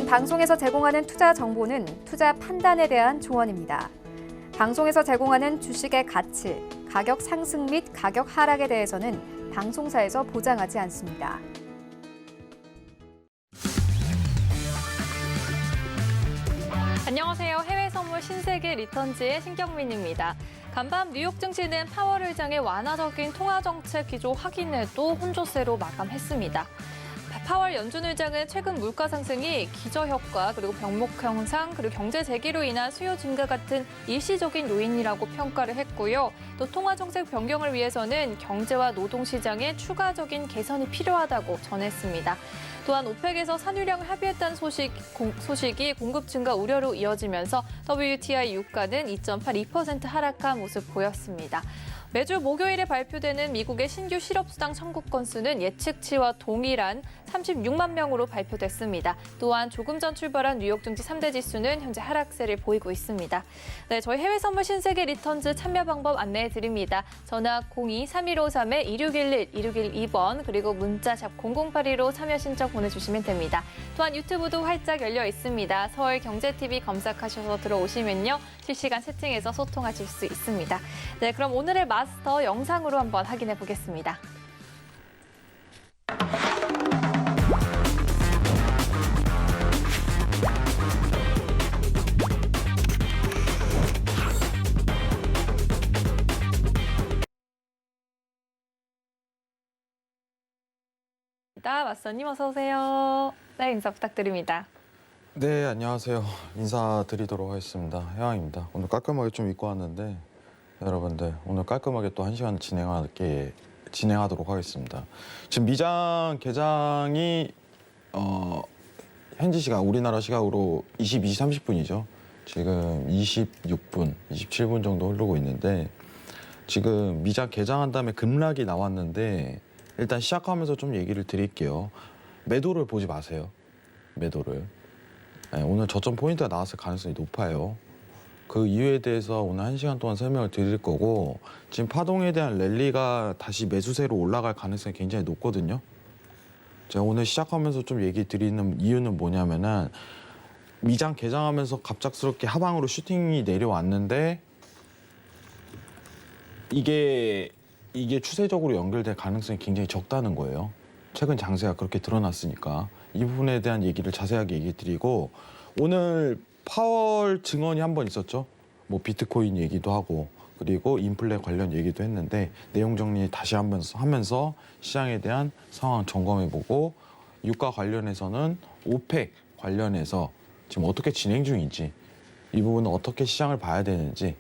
방송에서 제공하는 투자 정보는 투자 판단에 대한 조언입니다. 방송에서 제공하는 주식의 가치, 가격 상승 및 가격 하락에 대해서는 방송사에서 보장하지 않습니다. 안녕하세요. 해외 선물 신세계 리턴즈의 신경민입니다. 간밤 뉴욕 증시는 파월 의장의 완화적인 통화 정책 기조 확인에도 혼조세로 마감했습니다. 파월 연준 의장은 최근 물가 상승이 기저효과 그리고 병목 형상 그리고 경제 재기로 인한 수요 증가 같은 일시적인 요인이라고 평가를 했고요. 또 통화 정책 변경을 위해서는 경제와 노동 시장의 추가적인 개선이 필요하다고 전했습니다. 또한 오펙에서 산유량을 합의했다는 소식이 공급 증가 우려로 이어지면서 WTI 유가는 2.82% 하락한 모습 보였습니다. 매주 목요일에 발표되는 미국의 신규 실업수당 청구 건수는 예측치와 동일한 36만 명으로 발표됐습니다. 또한 조금 전 출발한 뉴욕 증시 3대 지수는 현재 하락세를 보이고 있습니다. 네, 저희 해외 선물 신세계 리턴즈 참여 방법 안내해 드립니다. 전화 02-3153-2611, 2612번 그리고 문자 샵 0082로 참여 신청 보내주시면 됩니다. 또한 유튜브도 활짝 열려 있습니다. 서울경제TV 검색하셔서 들어오시면요. 실시간 채팅에서 소통하실 수 있습니다. 네, 그럼 오늘의 마스터 영상으로 한번 확인해 보겠습니다. 마스터님 어서 오세요. 네, 인사 부탁드립니다. 네, 안녕하세요. 인사드리도록 하겠습니다. 해왕입니다. 오늘 깔끔하게 좀 입고 왔는데 여러분들 오늘 깔끔하게 또 1시간 진행하도록 하겠습니다. 지금 미장 개장이 현지 시간 우리나라 시각으로 22시 30분이죠. 지금 26분, 27분 정도 흐르고 있는데 지금 미장 개장한 다음에 급락이 나왔는데 일단 시작하면서 좀 얘기를 드릴게요. 매도를 보지 마세요. 매도를. 네, 오늘 저점 포인트가 나왔을 가능성이 높아요. 그 이유에 대해서 오늘 1시간 동안 설명을 드릴 거고 지금 파동에 대한 랠리가 다시 매수세로 올라갈 가능성이 굉장히 높거든요. 제가 오늘 시작하면서 좀 얘기 드리는 이유는 뭐냐면은 미장 개장하면서 갑작스럽게 하방으로 슈팅이 내려왔는데 이게 추세적으로 연결될 가능성이 굉장히 적다는 거예요. 최근 장세가 그렇게 드러났으니까 이 부분에 대한 얘기를 자세하게 얘기 드리고 오늘 파월 증언이 한 번 있었죠. 뭐 비트코인 얘기도 하고 그리고 인플레 관련 얘기도 했는데 내용 정리 다시 한번 하면서 시장에 대한 상황 점검해보고 유가 관련해서는 오펙 관련해서 지금 어떻게 진행 중인지 이 부분은 어떻게 시장을 봐야 되는지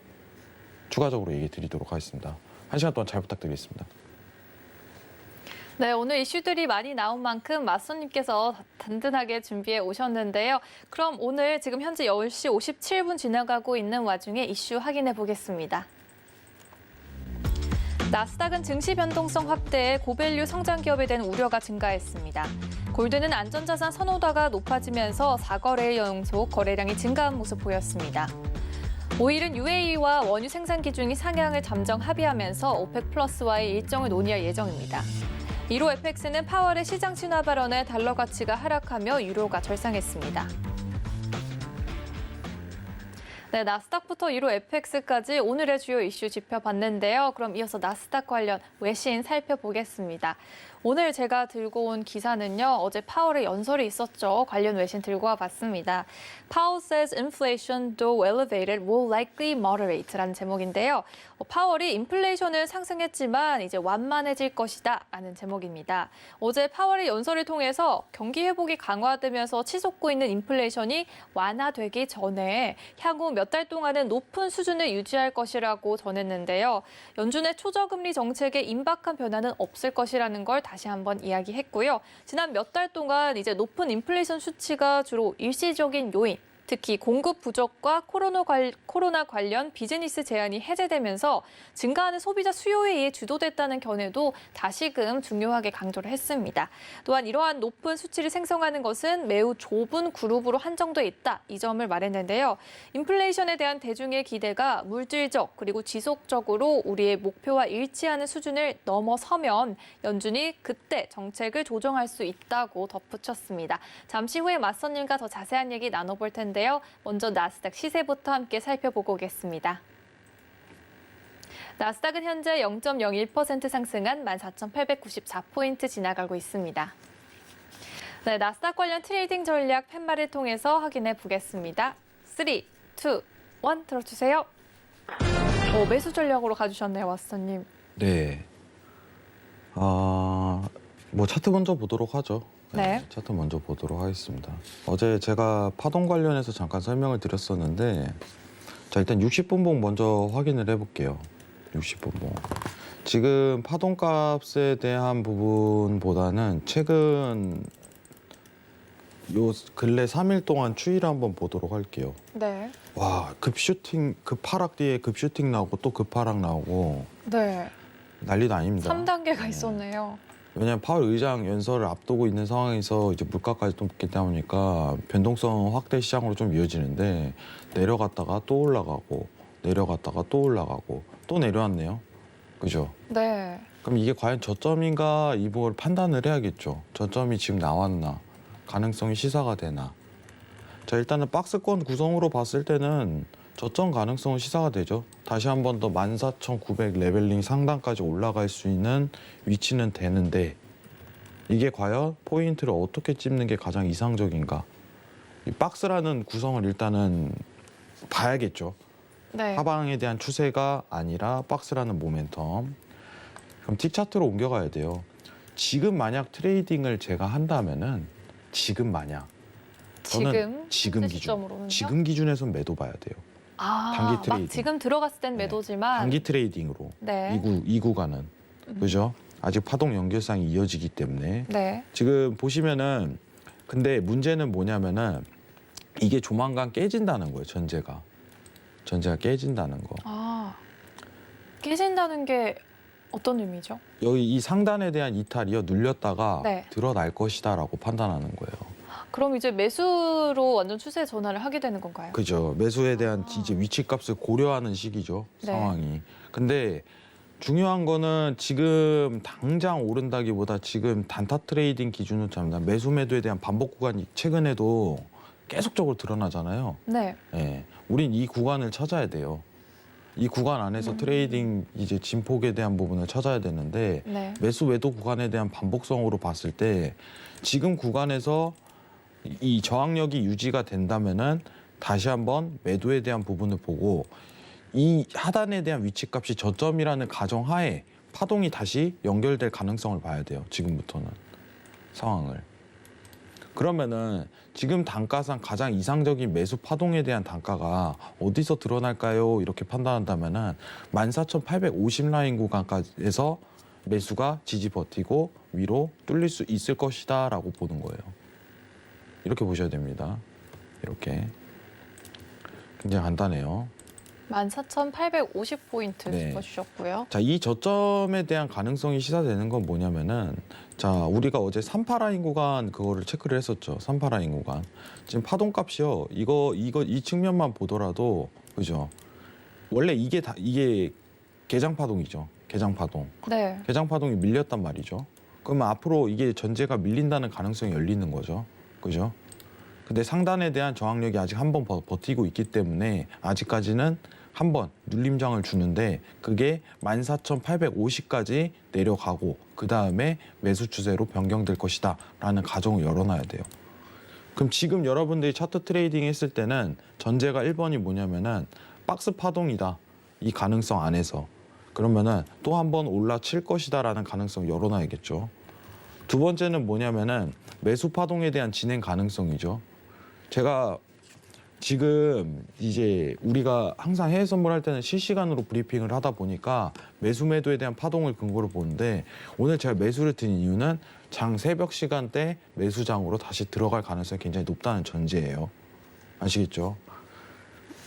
추가적으로 얘기 드리도록 하겠습니다. 1시간 동안 잘 부탁드리겠습니다. 네, 오늘 이슈들이 많이 나온 만큼 마스터님께서 든든하게 준비해 오셨는데요. 그럼 오늘 지금 현재 10시 57분 지나가고 있는 와중에 이슈 확인해 보겠습니다. 나스닥은 증시 변동성 확대에 고밸류 성장 기업에 대한 우려가 증가했습니다. 골드는 안전자산 선호도가 높아지면서 4거래일 연속 거래량이 증가한 모습 보였습니다. 오일은 UAE와 원유 생산 기준이 상향을 잠정 합의하면서 오펙 플러스와의 일정을 논의할 예정입니다. 이로 FX는 파월의 시장 신화 발언에 달러 가치가 하락하며 유로가 절상했습니다. 네, 나스닥부터 이로 FX까지 오늘의 주요 이슈 짚어봤는데요. 그럼 이어서 나스닥 관련 외신 살펴보겠습니다. 오늘 제가 들고 온 기사는요. 어제 파월의 연설이 있었죠. 관련 외신 들고 와봤습니다. Powell says inflation, though elevated, will likely moderate라는 제목인데요. 파월이 인플레이션은 상승했지만 이제 완만해질 것이다 라는 제목입니다. 어제 파월의 연설을 통해서 경기 회복이 강화되면서 치솟고 있는 인플레이션이 완화되기 전에 향후 몇 달 동안은 높은 수준을 유지할 것이라고 전했는데요. 연준의 초저금리 정책에 임박한 변화는 없을 것이라는 걸 다시 한번 이야기했고요. 지난 몇 달 동안 이제 높은 인플레이션 수치가 주로 일시적인 요인, 특히 공급 부족과 코로나 관련 비즈니스 제한이 해제되면서 증가하는 소비자 수요에 의해 주도됐다는 견해도 다시금 중요하게 강조를 했습니다. 또한 이러한 높은 수치를 생성하는 것은 매우 좁은 그룹으로 한정돼 있다. 이 점을 말했는데요. 인플레이션에 대한 대중의 기대가 물질적 그리고 지속적으로 우리의 목표와 일치하는 수준을 넘어서면 연준이 그때 정책을 조정할 수 있다고 덧붙였습니다. 잠시 후에 맞선님과 더 자세한 얘기 나눠볼 텐데요. 먼저 나스닥 시세부터 함께 살펴보고 오겠습니다. 나스닥은 현재 0.01% 상승한 14,894포인트 지나가고 있습니다. 네, 나스닥 관련 트레이딩 전략 팻말을 통해서 확인해 보겠습니다. 3, 2, 1 들어주세요. 매수 전략으로 가주셨네요, 왓슨님. 네. 뭐 차트 먼저 보도록 하죠. 네. 차트 먼저 보도록 하겠습니다. 어제 제가 파동 관련해서 잠깐 설명을 드렸었는데, 자 일단 60분봉 먼저 확인을 해볼게요. 60분봉. 지금 파동값에 대한 부분보다는 최근 요 근래 3일 동안 추이를 한번 보도록 할게요. 네. 와, 급하락 뒤에 급슈팅 나오고 또 급하락 나오고 네. 난리도 아닙니다. 3단계가 네. 있었네요. 왜냐하면 파월 의장 연설을 앞두고 있는 상황에서 이제 물가까지 또 붙겠다 보니까 변동성 확대 시장으로 좀 이어지는데 내려갔다가 또 올라가고 내려갔다가 또 올라가고 또 내려왔네요. 그죠? 네. 그럼 이게 과연 저점인가 이걸 판단을 해야겠죠. 저점이 지금 나왔나? 가능성이 시사가 되나? 자 일단은 박스권 구성으로 봤을 때는 저점 가능성은 시사가 되죠. 다시 한 번 더 14,900 레벨링 상단까지 올라갈 수 있는 위치는 되는데 이게 과연 포인트를 어떻게 찝는 게 가장 이상적인가? 이 박스라는 구성을 일단은 봐야겠죠. 네. 하방에 대한 추세가 아니라 박스라는 모멘텀. 그럼 틱 차트로 옮겨가야 돼요. 지금 만약 트레이딩을 제가 한다면은 지금 만약 저는 지금 기준, 시점으로는요? 지금 기준에선 매도 봐야 돼요. 단기 트레이딩. 막 지금 들어갔을 땐 네. 매도지만 단기 트레이딩으로 네. 이 구간은 그죠? 아직 파동 연결상이 이어지기 때문에 네. 지금 보시면은 근데 문제는 뭐냐면은 이게 조만간 깨진다는 거예요. 전제가 깨진다는 거. 깨진다는 게 어떤 의미죠? 여기 이 상단에 대한 이탈이요 눌렸다가 네. 드러날 것이다라고 판단하는 거예요. 그럼 이제 매수로 완전 추세 전환을 하게 되는 건가요? 그죠. 매수에 대한 이제 위치값을 고려하는 시기죠. 네. 상황이. 근데 중요한 거는 지금 당장 오른다기보다 지금 단타 트레이딩 기준으로 잡니다. 매수 매도에 대한 반복 구간이 최근에도 계속적으로 드러나잖아요. 네. 예. 우린 이 구간을 찾아야 돼요. 이 구간 안에서 트레이딩 이제 진폭에 대한 부분을 찾아야 되는데 네. 매수 매도 구간에 대한 반복성으로 봤을 때 지금 구간에서 이 저항력이 유지가 된다면은 다시 한번 매도에 대한 부분을 보고 이 하단에 대한 위치값이 저점이라는 가정하에 파동이 다시 연결될 가능성을 봐야 돼요. 지금부터는 상황을. 그러면은 지금 단가상 가장 이상적인 매수 파동에 대한 단가가 어디서 드러날까요? 이렇게 판단한다면은 14,850 라인 구간까지에서 매수가 지지 버티고 위로 뚫릴 수 있을 것이다라고 보는 거예요. 이렇게 보셔야 됩니다. 이렇게 굉장히 간단해요. 14,850포인트 네. 짚어주셨고요. 자, 이 저점에 대한 가능성이 시사되는 건 뭐냐면은 자, 우리가 어제 38라인 구간 그거를 체크를 했었죠. 38라인 구간. 지금 파동값이요. 이 측면만 보더라도 그죠? 원래 이게 개장 파동이죠. 개장 파동. 네. 개장 파동이 밀렸단 말이죠. 그러면 앞으로 이게 전제가 밀린다는 가능성이 열리는 거죠. 그죠? 근데 상단에 대한 저항력이 아직 한 번 버티고 있기 때문에 아직까지는 한 번 눌림장을 주는데 그게 14,850까지 내려가고 그 다음에 매수 추세로 변경될 것이다 라는 가정을 열어놔야 돼요. 그럼 지금 여러분들이 차트 트레이딩 했을 때는 전제가 1번이 뭐냐면은 박스 파동이다. 이 가능성 안에서. 그러면은 또 한 번 올라칠 것이다 라는 가능성을 열어놔야겠죠. 두 번째는 뭐냐면은 매수 파동에 대한 진행 가능성이죠. 제가 지금 이제 우리가 항상 해외 선물할 때는 실시간으로 브리핑을 하다 보니까 매수 매도에 대한 파동을 근거로 보는데 오늘 제가 매수를 드린 이유는 장 새벽 시간대 매수장으로 다시 들어갈 가능성이 굉장히 높다는 전제예요. 아시겠죠?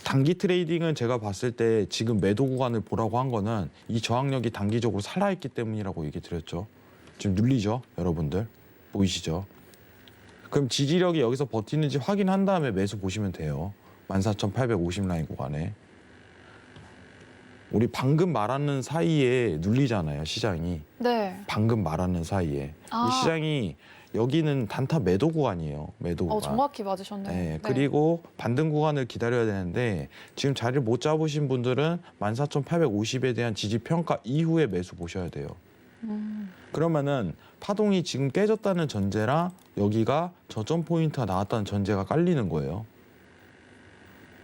단기 트레이딩은 제가 봤을 때 지금 매도 구간을 보라고 한 거는 이 저항력이 단기적으로 살아있기 때문이라고 얘기 드렸죠. 지금 눌리죠, 여러분들? 보이시죠? 그럼 지지력이 여기서 버티는지 확인한 다음에 매수 보시면 돼요. 14,850 라인 구간에. 우리 방금 말하는 사이에 눌리잖아요, 시장이. 네. 방금 말하는 사이에. 아. 이 시장이 여기는 단타 매도 구간이에요. 매도 구간. 정확히 맞으셨네요. 네, 그리고 반등 구간을 기다려야 되는데 지금 자리를 못 잡으신 분들은 14,850에 대한 지지 평가 이후에 매수 보셔야 돼요. 그러면은 파동이 지금 깨졌다는 전제랑 여기가 저점 포인트가 나왔다는 전제가 깔리는 거예요.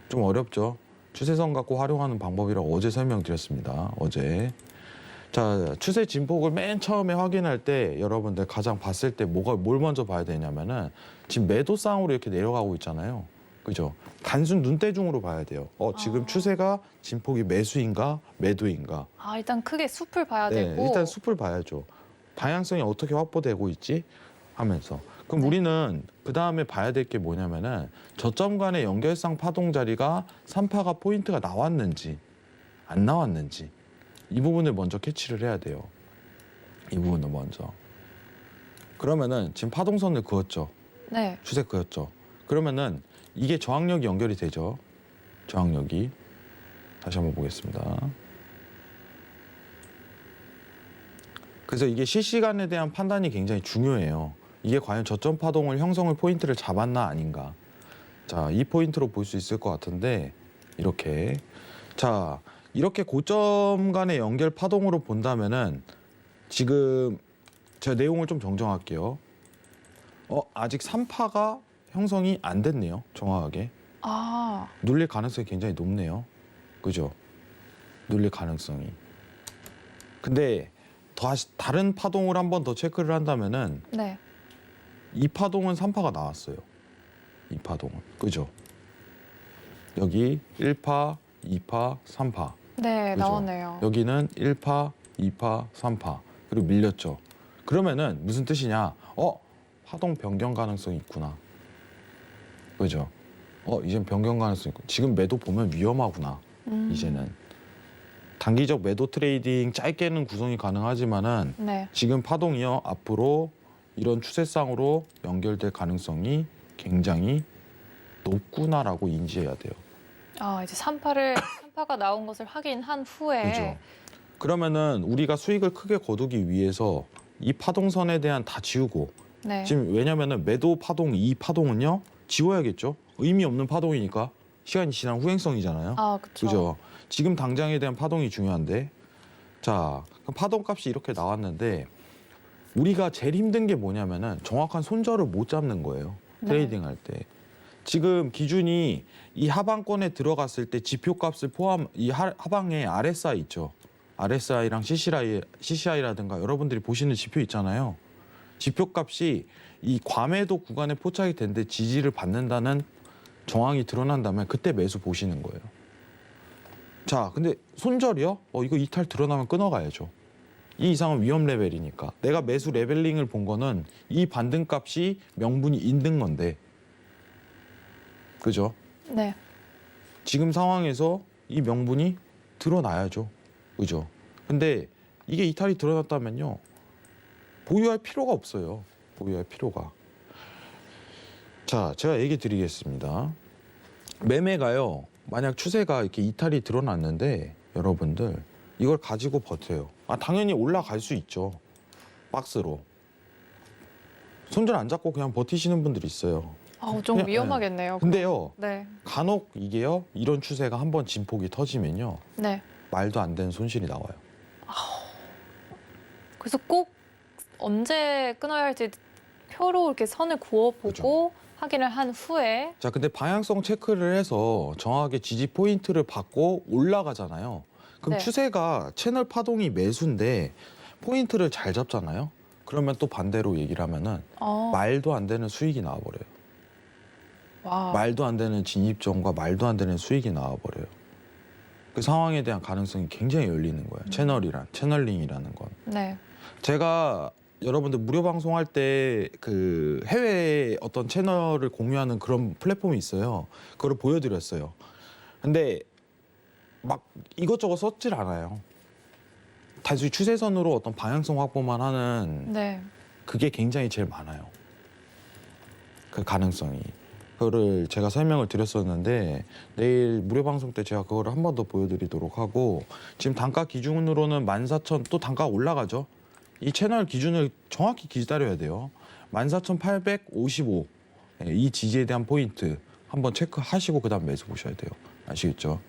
좀 어렵죠? 추세선 갖고 활용하는 방법이라고 어제 설명드렸습니다. 어제. 자, 추세 진폭을 맨 처음에 확인할 때 여러분들 가장 봤을 때 뭘 먼저 봐야 되냐면은 지금 매도쌍으로 이렇게 내려가고 있잖아요. 그죠? 단순 눈대중으로 봐야 돼요. 지금 추세가 진폭이 매수인가 매도인가. 일단 크게 숲을 봐야 네, 되고. 일단 숲을 봐야죠. 방향성이 어떻게 확보되고 있지 하면서. 그럼 우리는 그 다음에 봐야 될 게 뭐냐면은 저점 간의 연결상 파동 자리가 3파가 포인트가 나왔는지 안 나왔는지 이 부분을 먼저 캐치를 해야 돼요. 이 부분을 먼저. 그러면은 지금 파동선을 그었죠. 네. 추세 그었죠. 그러면은 이게 저항력이 연결이 되죠. 저항력이. 다시 한번 보겠습니다. 그래서 이게 실시간에 대한 판단이 굉장히 중요해요. 이게 과연 저점 파동을 형성을 포인트를 잡았나 아닌가. 자, 이 포인트로 볼 수 있을 것 같은데 이렇게. 자, 이렇게 고점 간의 연결 파동으로 본다면은 지금 제가 내용을 좀 정정할게요. 아직 3파가 형성이 안 됐네요. 정확하게. 눌릴 가능성이 굉장히 높네요. 그죠? 눌릴 가능성이. 근데 다른 파동을 한 번 더 체크를 한다면은 네. 이 파동은 3파가 나왔어요. 이 파동은. 그죠? 여기 1파, 2파, 3파. 네, 그죠? 나오네요. 여기는 1파, 2파, 3파. 그리고 밀렸죠. 그러면은 무슨 뜻이냐? 파동 변경 가능성이 있구나. 그죠? 이젠 변경 가능성이 있고. 지금 매도 보면 위험하구나. 이제는. 단기적 매도 트레이딩 짧게는 구성이 가능하지만은 네. 지금 파동이요. 앞으로 이런 추세상으로 연결될 가능성이 굉장히 높구나라고 인지해야 돼요. 이제 3파가 나온 것을 확인한 후에. 그죠? 그러면은 우리가 수익을 크게 거두기 위해서 이 파동선에 대한 다 지우고 네. 지금 왜냐면은 매도 파동 이 파동은요 지워야겠죠. 의미 없는 파동이니까 시간이 지난 후행성이잖아요. 그렇죠. 그죠? 지금 당장에 대한 파동이 중요한데 자 그럼 파동 값이 이렇게 나왔는데 우리가 제일 힘든 게 뭐냐면은 정확한 손절을 못 잡는 거예요. 트레이딩 할 때. 지금 기준이 이 하방권에 들어갔을 때 지표값을 포함 이 하방에 RSI 있죠. RSI랑 CCI라든가 여러분들이 보시는 지표 있잖아요. 지표값이 이 과매도 구간에 포착이 된데 지지를 받는다는 정황이 드러난다면 그때 매수 보시는 거예요. 자, 근데 손절이요? 이거 이탈 드러나면 끊어가야죠. 이 이상은 위험 레벨이니까. 내가 매수 레벨링을 본 거는 이 반등값이 명분이 있는 건데. 그죠? 네. 지금 상황에서 이 명분이 드러나야죠. 그죠? 근데 이게 이탈이 드러났다면요. 보유할 필요가 없어요. 보유할 필요가. 자, 제가 얘기 드리겠습니다. 매매가요. 만약 추세가 이렇게 이탈이 드러났는데 여러분들 이걸 가지고 버텨요. 당연히 올라갈 수 있죠. 박스로. 손절 안 잡고 그냥 버티시는 분들이 있어요. 좀 그냥, 위험하겠네요. 근데요. 네. 간혹 이게요. 이런 추세가 한번 진폭이 터지면요. 네. 말도 안 되는 손실이 나와요. 그래서 꼭 언제 끊어야 할지 표로 이렇게 선을 그어보고 그렇죠. 확인을 한 후에. 자, 근데 방향성 체크를 해서 정확하게 지지 포인트를 받고 올라가잖아요. 그럼 네. 추세가 채널 파동이 매수인데 포인트를 잘 잡잖아요. 그러면 또 반대로 얘기를 하면은 말도 안 되는 수익이 나와버려요. 와. 말도 안 되는 진입점과 말도 안 되는 수익이 나와버려요. 그 상황에 대한 가능성이 굉장히 열리는 거예요. 채널링이라는 건. 네. 제가 여러분들 무료 방송할 때 그 해외 어떤 채널을 공유하는 그런 플랫폼이 있어요. 그거를 보여드렸어요. 근데 막 이것저것 썼질 않아요. 단순히 추세선으로 어떤 방향성 확보만 하는 네. 그게 굉장히 제일 많아요. 그 가능성이. 그거를 제가 설명을 드렸었는데 내일 무료 방송 때 제가 그거를 한 번 더 보여드리도록 하고 지금 단가 기준으로는 14,000 또 단가가 올라가죠. 이 채널 기준을 정확히 기다려야 돼요. 14,855 이 지지에 대한 포인트 한번 체크하시고 그다음 매수 보셔야 돼요. 아시겠죠?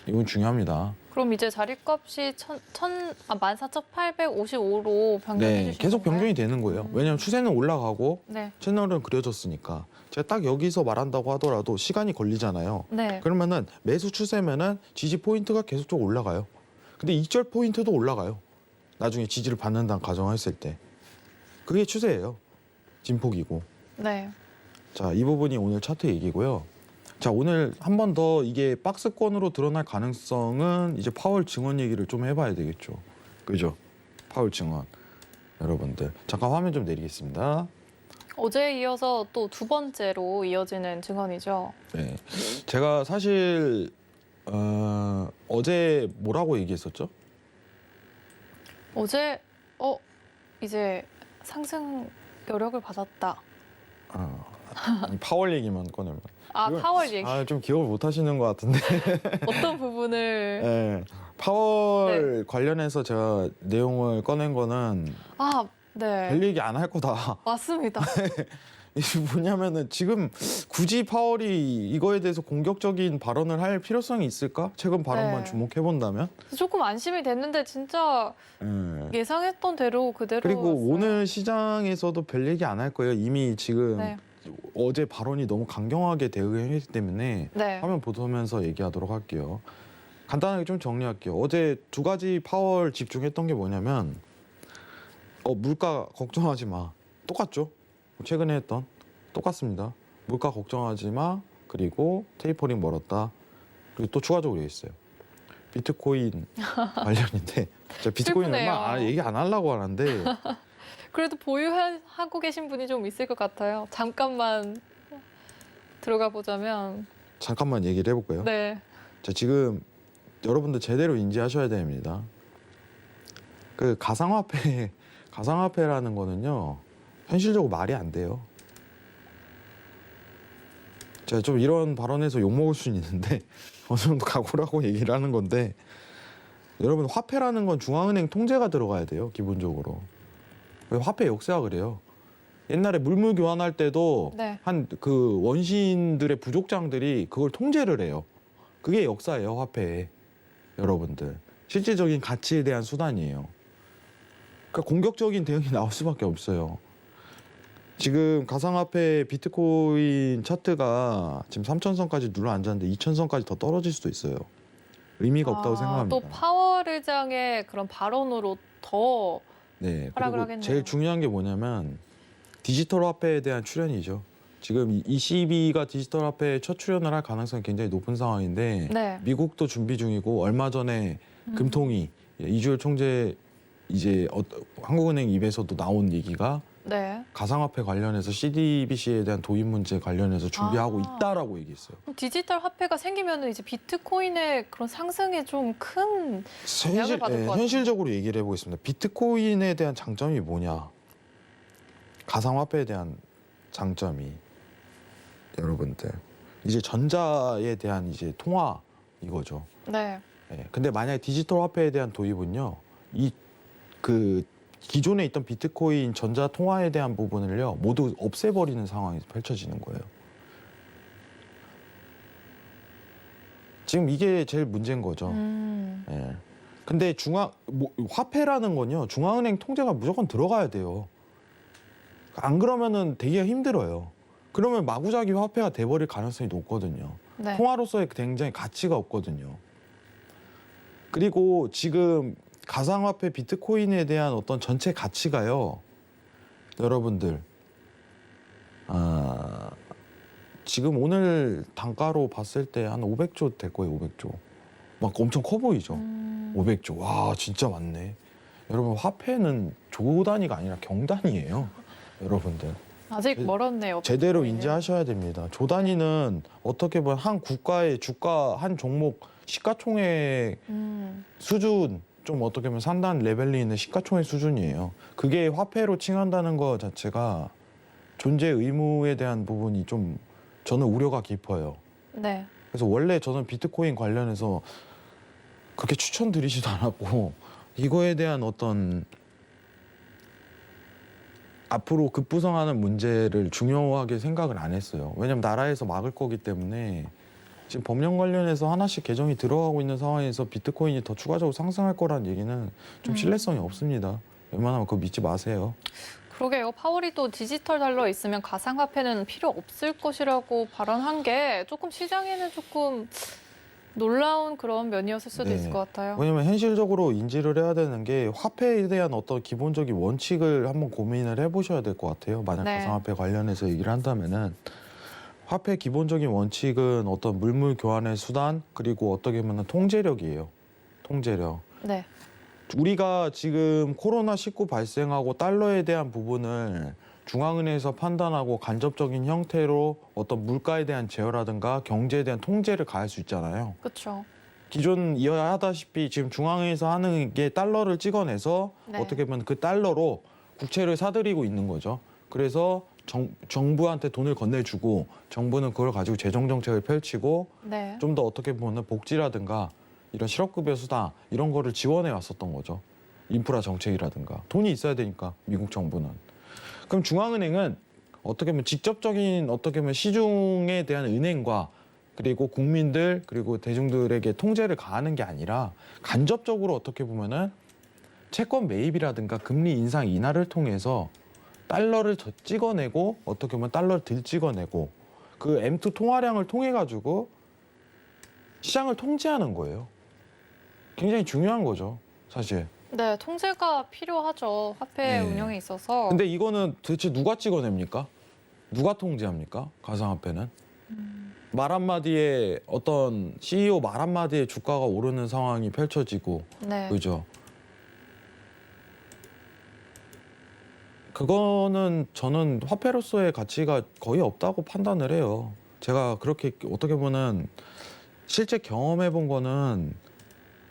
이건 중요합니다. 그럼 이제 자리값이 14,855로 변경해 네, 주시는 계속 건가요? 변경이 되는 거예요. 왜냐하면 추세는 올라가고 네. 채널은 그려졌으니까 제가 딱 여기서 말한다고 하더라도 시간이 걸리잖아요. 네. 그러면은 매수 추세면은 지지 포인트가 계속적으로 올라가요. 근데 이절 포인트도 올라가요. 나중에 지지를 받는다는 가정했을 때 그게 추세예요. 진폭이고. 네. 자, 이 부분이 오늘 차트 얘기고요. 자, 오늘 한 번 더 이게 박스권으로 드러날 가능성은 이제 파월 증언 얘기를 좀 해봐야 되겠죠. 그죠? 파월 증언. 여러분들 잠깐 화면 좀 내리겠습니다. 어제에 이어서 또 두 번째로 이어지는 증언이죠. 네, 제가 사실 어제 뭐라고 얘기했었죠? 어제 이제 상승 여력을 받았다. 이 파월 얘기만 꺼내면. 이건- 파월 얘기. 좀 기억을 못 하시는 것 같은데. 어떤 부분을 네, 파월 관련해서 제가 내용을 꺼낸 거는 네. 별 얘기 안 할 거다. 맞습니다. 이게 뭐냐면은 지금 굳이 파월이 이거에 대해서 공격적인 발언을 할 필요성이 있을까? 최근 발언만 네. 주목해 본다면. 조금 안심이 됐는데 진짜 예상했던 대로 그대로 그리고 왔어요. 오늘 시장에서도 별 얘기 안 할 거예요. 이미 지금 네. 어제 발언이 너무 강경하게 대응했기 때문에 네. 화면 보면서 얘기하도록 할게요. 간단하게 좀 정리할게요. 어제 두 가지 파월 집중했던 게 뭐냐면 물가 걱정하지 마. 똑같죠? 최근에 했던 똑같습니다. 물가 걱정하지 마. 그리고 테이퍼링 멀었다. 그리고 또 추가적으로 얘기했어요. 비트코인 관련인데 제가 비트코인 슬프네요. 얼마 얘기 안 하려고 하는데 그래도 보유하고 계신 분이 좀 있을 것 같아요. 잠깐만 들어가 보자면 잠깐만 얘기를 해볼까요? 네. 자, 지금 여러분들 제대로 인지하셔야 됩니다. 그 가상화폐라는 거는요 현실적으로 말이 안 돼요. 제가 좀 이런 발언에서 욕 먹을 수는 있는데 어느 정도 각오라고 얘기를 하는 건데 여러분 화폐라는 건 중앙은행 통제가 들어가야 돼요 기본적으로. 왜 화폐 역사가 그래요. 옛날에 물물 교환할 때도 네. 한 그 원시인들의 부족장들이 그걸 통제를 해요. 그게 역사예요 화폐에. 여러분들 실질적인 가치에 대한 수단이에요. 그러니까 공격적인 대응이 나올 수밖에 없어요. 지금 가상화폐 비트코인 차트가 지금 3,000선까지 눌러앉았는데 2,000선까지 더 떨어질 수도 있어요. 의미가 없다고 생각합니다. 또 파월 의장의 그런 발언으로 더 네, 하락을 그리고 하겠네요. 제일 중요한 게 뭐냐면 디지털 화폐에 대한 출연이죠. 지금 ECB가 디지털 화폐에 첫 출연을 할 가능성이 굉장히 높은 상황인데 네. 미국도 준비 중이고 얼마 전에 금통위 이주열 총재 이제 한국은행 입에서도 나온 얘기가 네. 가상화폐 관련해서 CDBC에 대한 도입 문제 관련해서 준비하고 있다라고 얘기했어요. 그럼 디지털 화폐가 생기면 이제 비트코인의 그런 상승에 좀 큰 영향을 받을 것 같아요. 현실적으로 얘기를 해보겠습니다. 비트코인에 대한 장점이 뭐냐? 가상화폐에 대한 장점이 여러분들 이제 전자에 대한 이제 통화 이거죠. 네. 근데 만약에 디지털 화폐에 대한 도입은요, 그 기존에 있던 비트코인 전자 통화에 대한 부분을요 모두 없애버리는 상황이 펼쳐지는 거예요. 지금 이게 제일 문제인 거죠. 예. 근데 화폐라는 건요 중앙은행 통제가 무조건 들어가야 돼요. 안 그러면은 되기가 힘들어요. 그러면 마구잡이 화폐가 돼버릴 가능성이 높거든요. 네. 통화로서의 굉장히 가치가 없거든요. 그리고 지금 가상화폐 비트코인에 대한 어떤 전체 가치가요, 여러분들, 지금 오늘 단가로 봤을 때 한 500조 될 거예요, 500조. 막 엄청 커 보이죠? 500조. 와, 진짜 많네. 여러분 화폐는 조 단위가 아니라 경 단위예요. 여러분들 아직 멀었네요. 제대로 비트코인은. 인지하셔야 됩니다. 조 단위는 어떻게 보면 한 국가의 주가 한 종목 시가총액 수준 좀 어떻게 보면 상단 레벨이 있는 시가총액 수준이에요. 그게 화폐로 칭한다는 것 자체가 존재 의무에 대한 부분이 좀 저는 우려가 깊어요. 네. 그래서 원래 저는 비트코인 관련해서 그렇게 추천드리지도 않았고 이거에 대한 어떤 앞으로 급부상하는 문제를 중요하게 생각을 안 했어요. 왜냐면 나라에서 막을 거기 때문에 지금 법령 관련해서 하나씩 개정이 들어가고 있는 상황에서 비트코인이 더 추가적으로 상승할 거라는 얘기는 좀 신뢰성이 없습니다. 웬만하면 그거 믿지 마세요. 그러게요. 파월이 또 디지털 달러 있으면 가상화폐는 필요 없을 것이라고 발언한 게 조금 시장에는 조금 놀라운 그런 면이었을 수도 네. 있을 것 같아요. 왜냐면 현실적으로 인지를 해야 되는 게 화폐에 대한 어떤 기본적인 원칙을 한번 고민을 해보셔야 될 것 같아요. 만약 네. 가상화폐 관련해서 얘기를 한다면은 화폐 기본적인 원칙은 어떤 물물 교환의 수단 그리고 어떻게 보면 통제력이에요. 통제력. 네. 우리가 지금 코로나19 발생하고 달러에 대한 부분을 중앙은행에서 판단하고 간접적인 형태로 어떤 물가에 대한 제어라든가 경제에 대한 통제를 가할 수 있잖아요. 그렇죠. 기존 이야기하다시피 지금 중앙은행에서 하는 게 달러를 찍어내서 네. 어떻게 보면 그 달러로 국채를 사들이고 있는 거죠. 그래서 정부한테 돈을 건네주고 정부는 그걸 가지고 재정 정책을 펼치고 네. 좀 더 어떻게 보면 복지라든가 이런 실업급여 수당 이런 거를 지원해 왔었던 거죠. 인프라 정책이라든가 돈이 있어야 되니까 미국 정부는. 그럼 중앙은행은 어떻게 보면 직접적인 어떻게 보면 시중에 대한 은행과 그리고 국민들 그리고 대중들에게 통제를 가하는 게 아니라 간접적으로 어떻게 보면은 채권 매입이라든가 금리 인상 인하를 통해서 달러를 더 찍어내고 어떻게 보면 달러를 덜 찍어내고 그 M2 통화량을 통해 가지고 시장을 통제하는 거예요. 굉장히 중요한 거죠, 사실. 네, 통제가 필요하죠. 화폐 네. 운영에 있어서. 근데 이거는 도대체 누가 찍어냅니까? 누가 통제합니까? 가상화폐는? 말 한마디에 어떤 CEO 말 한마디에 주가가 오르는 상황이 펼쳐지고 네. 그죠? 그거는 저는 화폐로서의 가치가 거의 없다고 판단을 해요. 제가 그렇게 어떻게 보면 실제 경험해 본 거는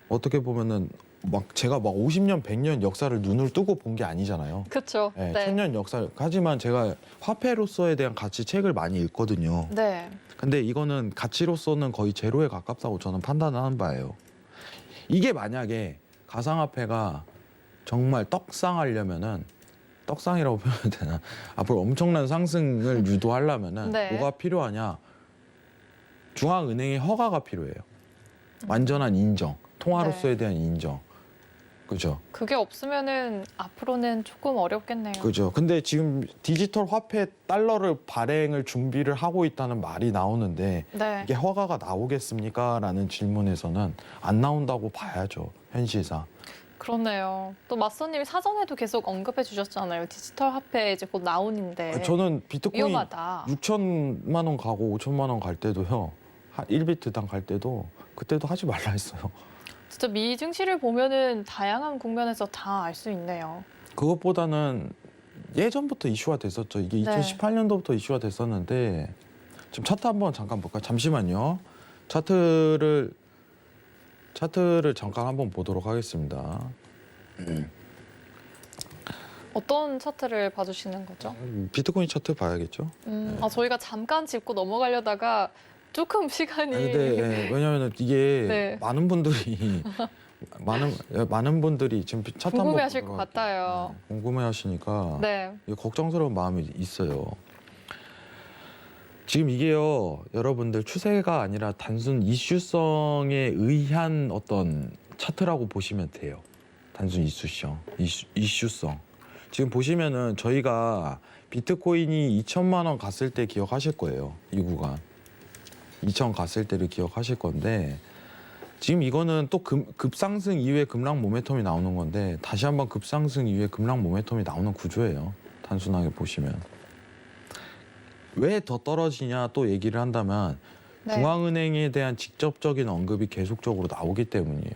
어떻게 보면은 막 제가 막 50년, 100년 역사를 눈을 뜨고 본 게 아니잖아요. 그렇죠. 네, 네. 천년 역사. 하지만 제가 화폐로서에 대한 가치 책을 많이 읽거든요. 네. 근데 이거는 가치로서는 거의 제로에 가깝다고 저는 판단을 하는 바예요. 이게 만약에 가상화폐가 정말 떡상하려면은 떡상이라고 표현해야 되나? 앞으로 엄청난 상승을 유도하려면은 네. 뭐가 필요하냐? 중앙은행의 허가가 필요해요. 완전한 인정, 통화로서에 대한 인정. 그죠? 그게 없으면은 앞으로는 조금 어렵겠네요. 그죠. 근데 지금 디지털 화폐 달러를 발행을 준비를 하고 있다는 말이 나오는데 네. 이게 허가가 나오겠습니까? 라는 질문에서는 안 나온다고 봐야죠. 현실상. 그렇네요. 또 맞서님이 사전에도 계속 언급해 주셨잖아요. 디지털 화폐 이제 곧 나오는데 저는 비트코인 위험하다. 6천만 원 가고 5천만 원 갈 때도요. 1비트당 갈 때도 그때도 하지 말라 했어요. 진짜 미 증시를 보면은 다양한 국면에서 다 알 수 있네요. 그것보다는 예전부터 이슈가 됐었죠. 이게 네. 2018년도부터 이슈가 됐었는데 지금 차트 한번 잠깐 볼까요? 잠시만요. 차트를 잠깐 한번 보도록 하겠습니다. 어떤 차트를 봐주시는 거죠? 비트코인 차트 봐야겠죠. 저희가 잠깐 짚고 넘어가려다가 조금 시간이 근데 왜냐하면 이게 네. 많은 분들이 많은 분들이 지금 차트 한번 궁금해하실 것 보도록 같아요. 할게요. 궁금해하시니까 네. 이게 걱정스러운 마음이 있어요. 지금 이게요, 여러분들 추세가 아니라 단순 이슈성에 의한 어떤 차트라고 보시면 돼요. 단순 이슈성. 지금 보시면은 저희가 비트코인이 2천만 원 갔을 때 기억하실 거예요. 이 구간. 2천 갔을 때를 기억하실 건데 지금 이거는 또 급상승 이후에 급락 모멘텀이 나오는 건데 다시 한번 급상승 이후에 급락 모멘텀이 나오는 구조예요. 단순하게 보시면. 왜 더 떨어지냐 또 얘기를 한다면 네. 중앙은행에 대한 직접적인 언급이 계속적으로 나오기 때문이에요.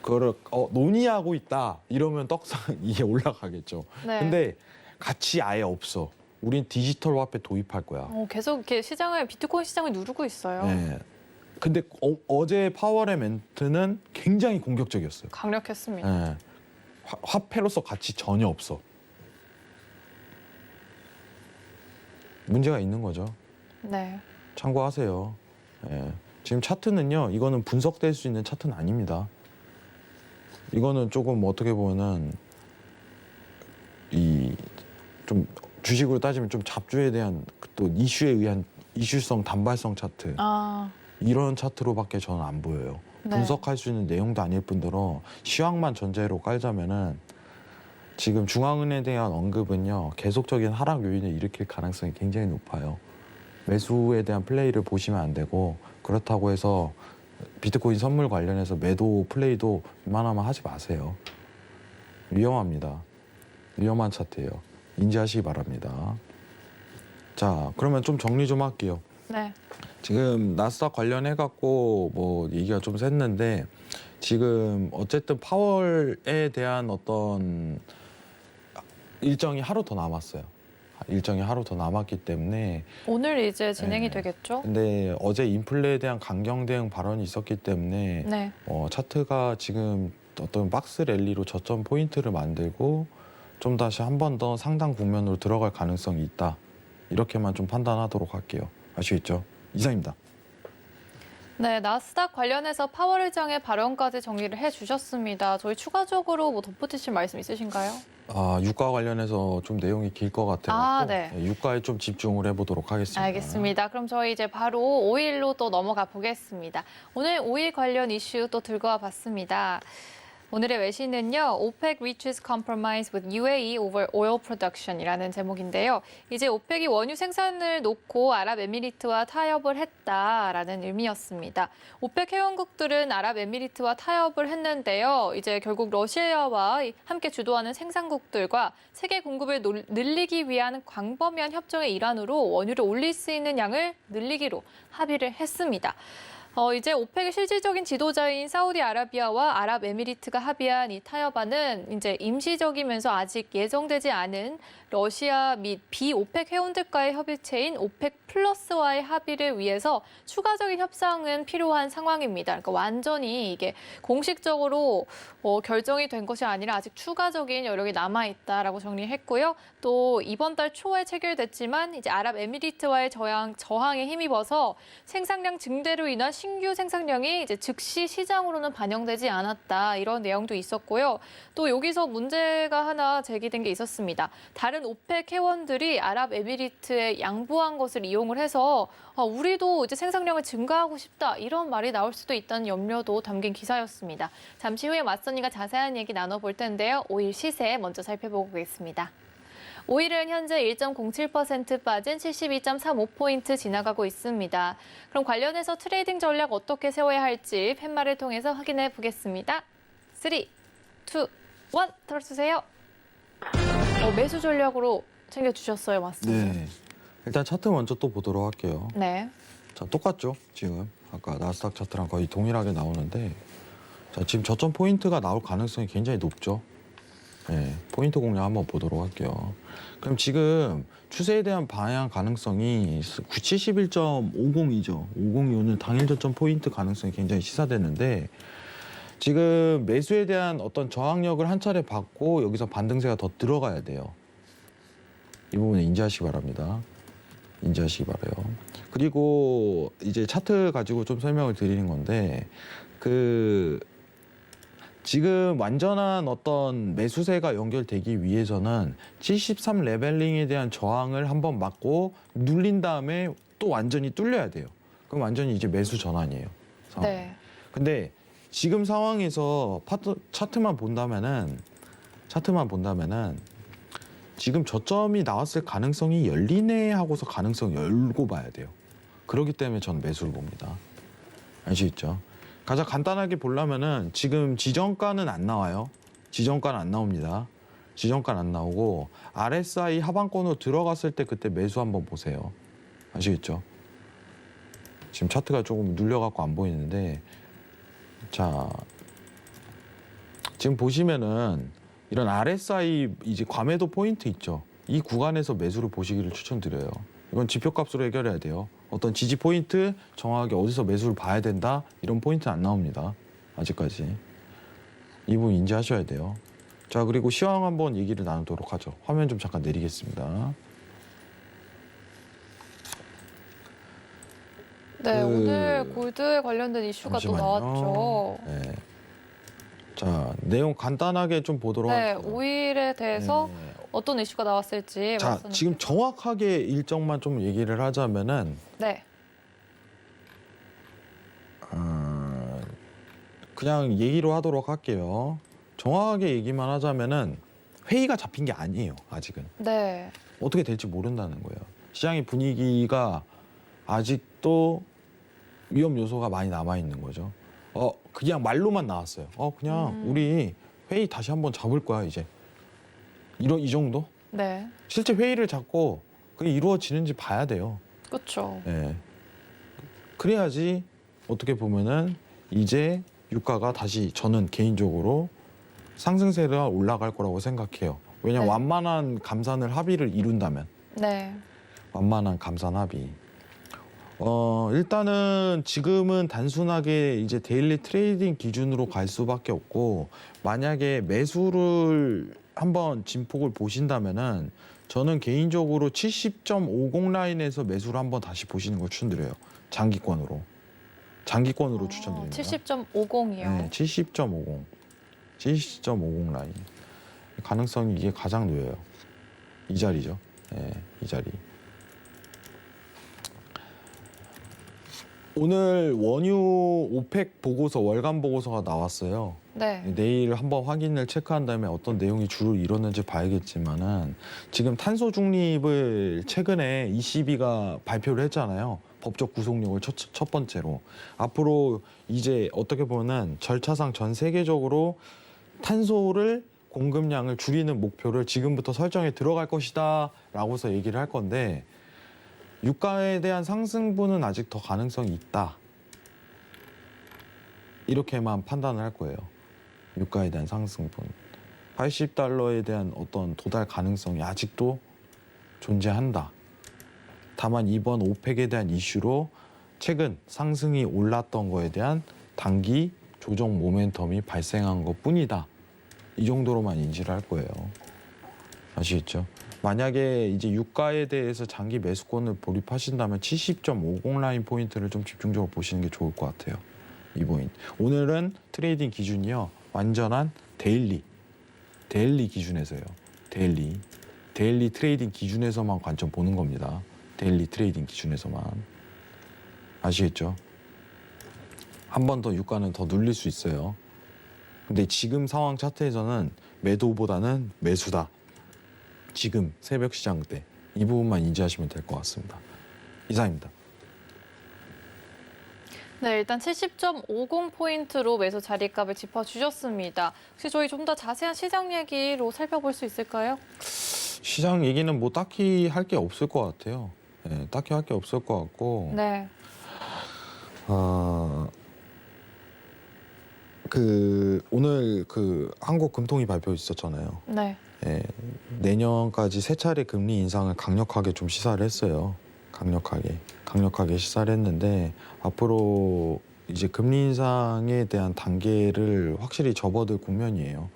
그거를 논의하고 있다 이러면 떡상 이게 올라가겠죠. 네. 근데 가치 아예 없어. 우린 디지털 화폐 도입할 거야. 계속 이렇게 비트코인 시장을 누르고 있어요. 네. 근데 어제 파월의 멘트는 굉장히 공격적이었어요. 강력했습니다. 네. 화폐로서 가치 전혀 없어. 문제가 있는 거죠. 네. 참고하세요. 예. 지금 차트는요, 이거는 분석될 수 있는 차트는 아닙니다. 이거는 조금 어떻게 보면은 좀 주식으로 따지면 좀 잡주에 대한 또 이슈에 의한 이슈성 단발성 차트 이런 차트로밖에 저는 안 보여요. 네. 분석할 수 있는 내용도 아닐 뿐더러 시황만 전제로 깔자면은 지금 중앙은행에 대한 언급은요 계속적인 하락 요인을 일으킬 가능성이 굉장히 높아요. 매수에 대한 플레이를 보시면 안 되고 그렇다고 해서 비트코인 선물 관련해서 매도 플레이도 웬만하면 하지 마세요. 위험합니다. 위험한 차트예요. 인지하시기 바랍니다. 자, 그러면 좀 정리 좀 할게요. 네. 지금 나스닥 관련해 갖고 뭐 얘기가 좀 샜는데 지금 어쨌든 파월에 대한 어떤 일정이 하루 더 남았어요. 일정이 하루 더 남았기 때문에 오늘 이제 진행이 네. 되겠죠? 근데 어제 인플레에 대한 강경 대응 발언이 있었기 때문에 네. 차트가 지금 어떤 박스 랠리로 저점 포인트를 만들고 좀 다시 한 번 더 상당 국면으로 들어갈 가능성이 있다. 이렇게만 좀 판단하도록 할게요. 아시겠죠? 이상입니다. 네, 나스닥 관련해서 파월 의장의 발언까지 정리를 해주셨습니다. 저희 추가적으로 뭐 덧붙이실 말씀 있으신가요? 유가 관련해서 좀 내용이 길 것 같아요. 네. 유가에 좀 집중을 해보도록 하겠습니다. 알겠습니다. 그럼 저희 이제 바로 오일로 또 넘어가 보겠습니다. 오늘 오일 관련 이슈 또 들고 와 봤습니다. 오늘의 외신은요, OPEC reaches compromise with UAE over oil production이라는 제목인데요. 이제 오펙이 원유 생산을 놓고 아랍에미리트와 타협을 했다라는 의미였습니다. 오펙 회원국들은 아랍에미리트와 타협을 했는데요. 이제 결국 러시아와 함께 주도하는 생산국들과 세계 공급을 늘리기 위한 광범위한 협정의 일환으로 원유를 올릴 수 있는 양을 늘리기로 합의를 했습니다. 이제 오펙의 실질적인 지도자인 사우디아라비아와 아랍에미리트가 합의한 이 타협안은 이제 임시적이면서 아직 예정되지 않은 러시아 및 비오펙 회원들과의 협의체인 오펙 플러스와의 합의를 위해서 추가적인 협상은 필요한 상황입니다. 그러니까 완전히 이게 공식적으로 결정이 된 것이 아니라 아직 추가적인 여력이 남아 있다라고 정리했고요. 또 이번 달 초에 체결됐지만 이제 아랍에미리트와의 저항에 힘입어서 생산량 증대로 인한 신규 생산량이 이제 즉시 시장으로는 반영되지 않았다. 이런 내용도 있었고요. 또 여기서 문제가 하나 제기된 게 있었습니다. 다른 오펙 회원들이 아랍에미리트에 양보한 것을 이용을 해서 우리도 이제 생산량을 증가하고 싶다. 이런 말이 나올 수도 있다는 염려도 담긴 기사였습니다. 잠시 후에 맞선이가 자세한 얘기 나눠볼 텐데요. 오일 시세 먼저 살펴보겠습니다. 오일은 현재 1.07% 빠진 72.35포인트 지나가고 있습니다. 그럼 관련해서 트레이딩 전략 어떻게 세워야 할지 팻말을 통해서 확인해 보겠습니다. 3, 2, 1, 들어주세요. 매수 전략으로 챙겨주셨어요, 맞습니다. 네. 일단 차트 먼저 또 보도록 할게요. 네. 자, 똑같죠? 지금 아까 나스닥 차트랑 거의 동일하게 나오는데 자, 지금 저점 포인트가 나올 가능성이 굉장히 높죠. 네, 포인트 공략 한번 보도록 할게요. 그럼 지금 추세에 대한 방향 가능성이 971.50이죠. 502는 당일 저점 포인트 가능성이 굉장히 시사되는데 지금 매수에 대한 어떤 저항력을 한 차례 받고 여기서 반등세가 더 들어가야 돼요. 이 부분 인지하시기 바랍니다. 인지하시기 바라요. 그리고 이제 차트 가지고 좀 설명을 드리는 건데 지금 완전한 어떤 매수세가 연결되기 위해서는 73 레벨링에 대한 저항을 한번 맞고 눌린 다음에 또 완전히 뚫려야 돼요. 그럼 완전히 이제 매수 전환이에요. 상황. 네. 근데 지금 상황에서 차트만 본다면은 지금 저점이 나왔을 가능성이 열리네 하고서 가능성 열고 봐야 돼요. 그렇기 때문에 저는 매수를 봅니다. 아시겠죠? 가장 간단하게 보려면은 지금 지정가는 안 나와요. 지정가는 안 나옵니다. 지정가는 안 나오고 RSI 하방권으로 들어갔을 때 그때 매수 한번 보세요. 아시겠죠? 지금 차트가 조금 눌려갖고 안 보이는데 자 지금 보시면은 이런 RSI 이제 과매도 포인트 있죠. 이 구간에서 매수를 보시기를 추천드려요. 이건 지표값으로 해결해야 돼요. 어떤 지지 포인트 정확하게 어디서 매수를 봐야 된다 이런 포인트는 안 나옵니다. 아직까지. 이 부분 인지하셔야 돼요. 자, 그리고 시황 한번 얘기를 나누도록 하죠. 화면 좀 잠깐 내리겠습니다. 네, 그- 오늘 골드에 관련된 이슈가 또 잠시만요. 나왔죠. 네. 자, 내용 간단하게 좀 보도록 네, 할게요. 오일에 대해서 네. 어떤 이슈가 나왔을지 자, 말씀 지금 주세요. 정확하게 일정만 좀 얘기를 하자면은 네, 그냥 얘기로 하도록 할게요. 정확하게 얘기만 하자면은 회의가 잡힌 게 아니에요. 아직은 네, 어떻게 될지 모른다는 거예요. 시장의 분위기가 아직도 위험 요소가 많이 남아 있는 거죠. 그냥 말로만 나왔어요. 그냥 우리 회의 다시 한번 잡을 거야 이제. 이 정도? 네, 실제 회의를 잡고 그게 이루어지는지 봐야 돼요. 그렇죠. 예. 그래야지 어떻게 보면은 이제 유가가 다시 저는 개인적으로 상승세가 올라갈 거라고 생각해요. 왜냐면 네. 완만한 감산을 합의를 이룬다면 네, 완만한 감산 합의. 일단은 지금은 단순하게 이제 데일리 트레이딩 기준으로 갈 수밖에 없고 만약에 매수를 한번 진폭을 보신다면은 저는 개인적으로 70.50 라인에서 매수를 한번 다시 보시는 걸 추천드려요. 장기권으로 추천드립니다. 70.50이요. 네, 70.50. 70.50 라인. 가능성이 이게 가장 놓여요. 이 자리죠. 네, 이 자리. 오늘 원유 오펙 보고서 월간 보고서가 나왔어요. 네, 내일 한번 확인을 체크한 다음에 어떤 내용이 주로 이뤘는지 봐야겠지만은 지금 탄소 중립을 최근에 ECB가 발표를 했잖아요. 법적 구속력을 첫 번째로. 앞으로 이제 어떻게 보면은 절차상 전 세계적으로 탄소를 공급량을 줄이는 목표를 지금부터 설정해 들어갈 것이다 라고서 얘기를 할 건데 유가에 대한 상승분은 아직 더 가능성이 있다. 이렇게만 판단을 할 거예요. 유가에 대한 상승분. 80달러에 대한 어떤 도달 가능성이 아직도 존재한다. 다만 이번 오펙에 대한 이슈로 최근 상승이 올랐던 거에 대한 단기 조정 모멘텀이 발생한 것 뿐이다. 이 정도로만 인지를 할 거예요. 아시겠죠? 만약에 이제 유가에 대해서 장기 매수권을 몰입하신다면 70.50 라인 포인트를 좀 집중적으로 보시는 게 좋을 것 같아요. 이 포인트. 오늘은 트레이딩 기준이요. 완전한 데일리 기준에서요. 데일리 트레이딩 기준에서만 관점 보는 겁니다. 데일리 트레이딩 기준에서만. 아시겠죠? 한 번 더 유가는 더 눌릴 수 있어요. 근데 지금 상황 차트에서는 매도보다는 매수다. 지금 새벽 시장 때 이 부분만 인지하시면 될 것 같습니다. 이상입니다. 네, 일단 70.50포인트로 매수 자리값을 짚어주셨습니다. 혹시 저희 좀 더 자세한 시장 얘기로 살펴볼 수 있을까요? 시장 얘기는 뭐 딱히 할 게 없을 것 같아요. 네, 딱히 할 게 없을 것 같고. 네, 오늘 한국 금통위 발표 있었잖아요. 네, 예, 내년까지 세 차례 금리 인상을 강력하게 좀 시사를 했어요. 강력하게 시사를 했는데 앞으로 이제 금리 인상에 대한 단계를 확실히 접어들 국면이에요.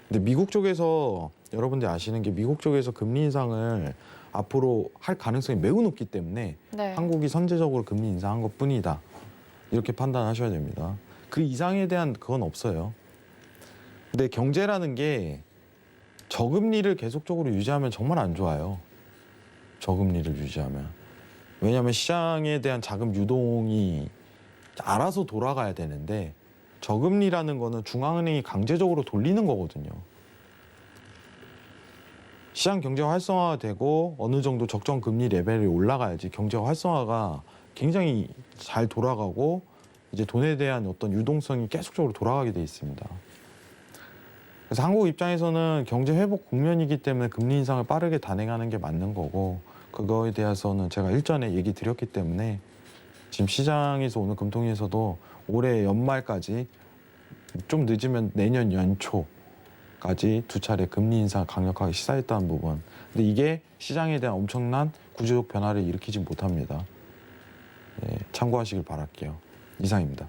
근데 미국 쪽에서 여러분들 아시는 게 미국 쪽에서 금리 인상을 앞으로 할 가능성이 매우 높기 때문에 네. 한국이 선제적으로 금리 인상한 것뿐이다. 이렇게 판단하셔야 됩니다. 그 이상에 대한 그건 없어요. 근데 경제라는 게 저금리를 계속적으로 유지하면 정말 안 좋아요. 저금리를 유지하면. 왜냐하면 시장에 대한 자금 유동이 알아서 돌아가야 되는데 저금리라는 거는 중앙은행이 강제적으로 돌리는 거거든요. 시장 경제가 활성화되고 어느 정도 적정 금리 레벨이 올라가야지 경제가 활성화가 굉장히 잘 돌아가고 이제 돈에 대한 어떤 유동성이 계속적으로 돌아가게 돼 있습니다. 그래서 한국 입장에서는 경제 회복 국면이기 때문에 금리 인상을 빠르게 단행하는 게 맞는 거고 그거에 대해서는 제가 일전에 얘기 드렸기 때문에 지금 시장에서 오늘 금통위에서도 올해 연말까지 좀 늦으면 내년 연초까지 두 차례 금리 인상 강력하게 시사했다는 부분. 근데 이게 시장에 대한 엄청난 구조적 변화를 일으키지 못합니다. 예, 참고하시길 바랄게요. 이상입니다.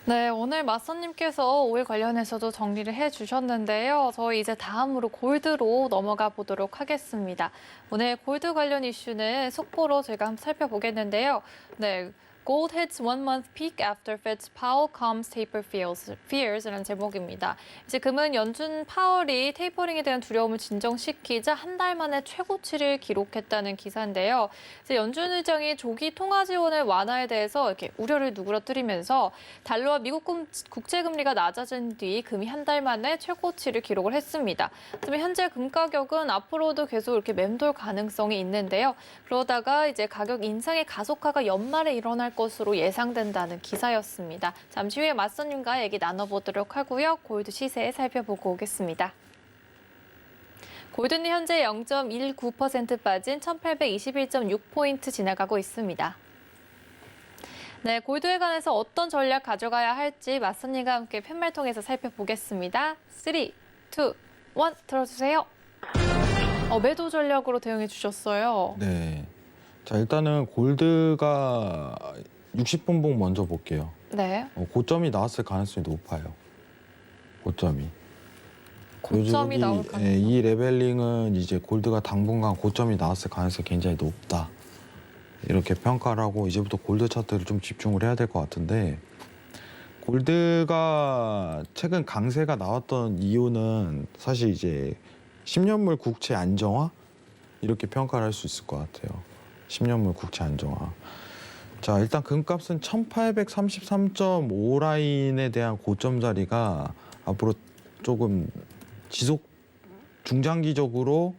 네, 오늘 맞선님께서 오일 관련해서도 정리를 해주셨는데요. 저희 이제 다음으로 골드로 넘어가 보도록 하겠습니다. 오늘 골드 관련 이슈는 속보로 제가 한번 살펴보겠는데요. 네. Gold hits one-month peak after Fed's Powell calms taper fears라는 제목입니다. 이제 금은 연준 파월이 테이퍼링에 대한 두려움을 진정시키자 한 달 만에 최고치를 기록했다는 기사인데요. 이제 연준 의장이 조기 통화 지원의 완화에 대해서 이렇게 우려를 누그러뜨리면서 달러와 미국 국채 금리가 낮아진 뒤 금이 한 달 만에 최고치를 기록을 했습니다. 그다음에 현재 금 가격은 앞으로도 계속 이렇게 맴돌 가능성이 있는데요. 그러다가 이제 가격 인상의 가속화가 연말에 일어날 것으로 예상된다는 기사였습니다. 잠시 후에 맞선님과 얘기 나눠보도록 하고요. 골드 시세 살펴보고 오겠습니다. 골드는 현재 0.19% 빠진 1821.6포인트 지나가고 있습니다. 네, 골드에 관해서 어떤 전략 가져가야 할지 맞선님과 함께 팻말 통해서 살펴보겠습니다. 3, 2, 1 들어주세요. 매도 전략으로 대응해 주셨어요. 네. 자, 일단은 골드가 60분봉 먼저 볼게요. 네. 고점이 나왔을 가능성이 높아요. 고점이. 고점이 나올 가능성. 이 레벨링은 이제 골드가 당분간 고점이 나왔을 가능성이 굉장히 높다. 이렇게 평가를 하고 이제부터 골드 차트를 좀 집중을 해야 될 것 같은데, 골드가 최근 강세가 나왔던 이유는 사실 이제 10년물 국채 안정화 이렇게 평가를 할 수 있을 것 같아요. 10년물 국채 안정화. 자, 일단 금값은 1833.5 라인에 대한 고점 자리가 앞으로 조금 중장기적으로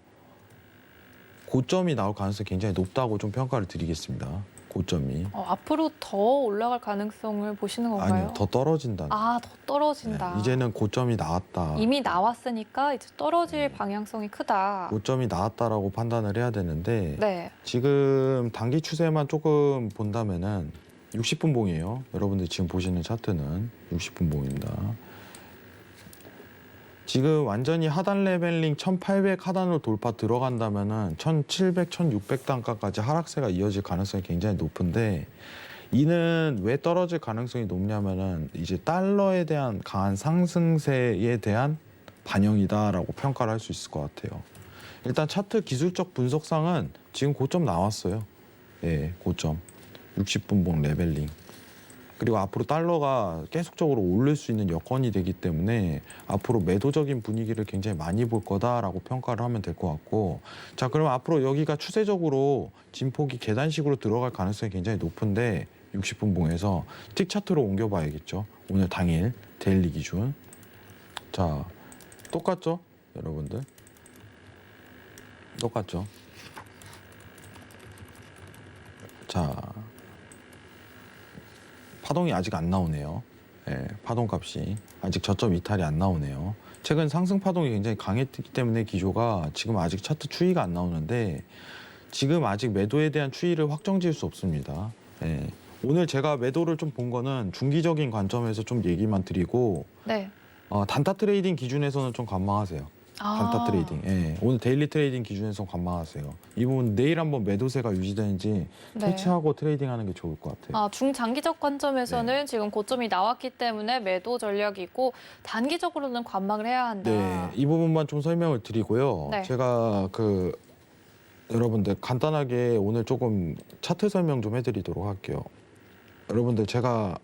고점이 나올 가능성이 굉장히 높다고 좀 평가를 드리겠습니다. 고점이. 앞으로 더 올라갈 가능성을 보시는 건가요? 아니요, 더 떨어진다. 더 떨어진다. 네, 이제는 고점이 나왔다. 이미 나왔으니까 이제 떨어질 방향성이 크다. 고점이 나왔다라고 판단을 해야 되는데, 네. 지금 단기 추세만 조금 본다면은 60분봉이에요. 여러분들 지금 보시는 차트는 60분봉입니다. 지금 완전히 하단 레벨링 1800 하단으로 돌파 들어간다면은 1700, 1600 단가까지 하락세가 이어질 가능성이 굉장히 높은데, 이는 왜 떨어질 가능성이 높냐면은 이제 달러에 대한 강한 상승세에 대한 반영이다라고 평가를 할 수 있을 것 같아요. 일단 차트 기술적 분석상은 지금 고점 나왔어요. 예, 고점. 60분봉 레벨링. 그리고 앞으로 달러가 계속적으로 오를 수 있는 여건이 되기 때문에 앞으로 매도적인 분위기를 굉장히 많이 볼 거다라고 평가를 하면 될 것 같고, 자, 그럼 앞으로 여기가 추세적으로 진폭이 계단식으로 들어갈 가능성이 굉장히 높은데, 60분봉에서 틱 차트로 옮겨봐야겠죠. 오늘 당일 데일리 기준. 자, 똑같죠, 여러분들? 똑같죠. 자, 파동이 아직 안 나오네요. 예, 파동값이 아직 저점 이탈이 안 나오네요. 최근 상승 파동이 굉장히 강했기 때문에 기조가 지금 아직 차트 추이가 안 나오는데, 지금 아직 매도에 대한 추이를 확정 지을 수 없습니다. 예, 오늘 제가 매도를 좀 본 거는 중기적인 관점에서 좀 얘기만 드리고, 네. 단타 트레이딩 기준에서는 좀 관망하세요. 단타 트레이딩. 예, 오늘 데일리 트레이딩 기준에서 관망하세요. 이 부분 내일 한번 매도세가 유지되는지 네. 캐치하고 트레이딩하는 게 좋을 것 같아요. 중장기적 관점에서는 지금 고점이 나왔기 때문에 매도 전략이고, 단기적으로는 관망을 해야 한다. 네, 이 부분만 좀 설명을 드리고요. 네. 제가 여러분들 간단하게 오늘 조금 차트 설명 좀 해드리도록 할게요. 여러분들 제가